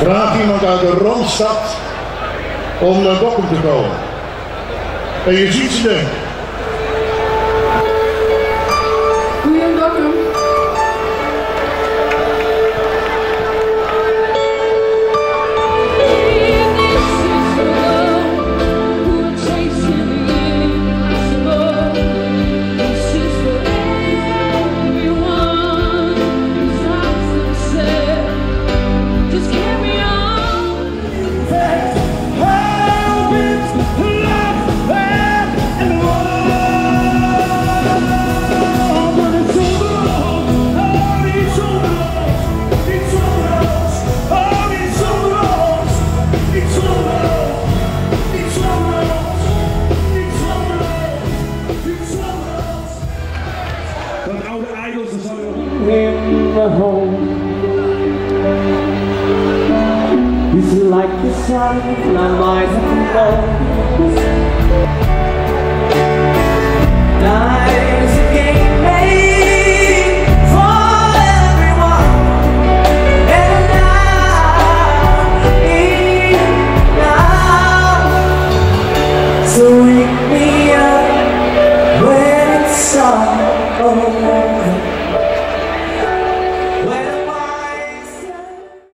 Vraag iemand uit de Randstad om naar Dokkum te komen. En je ziet ze denken. Goedemorgen. Home. It's like the sun, and I might have known.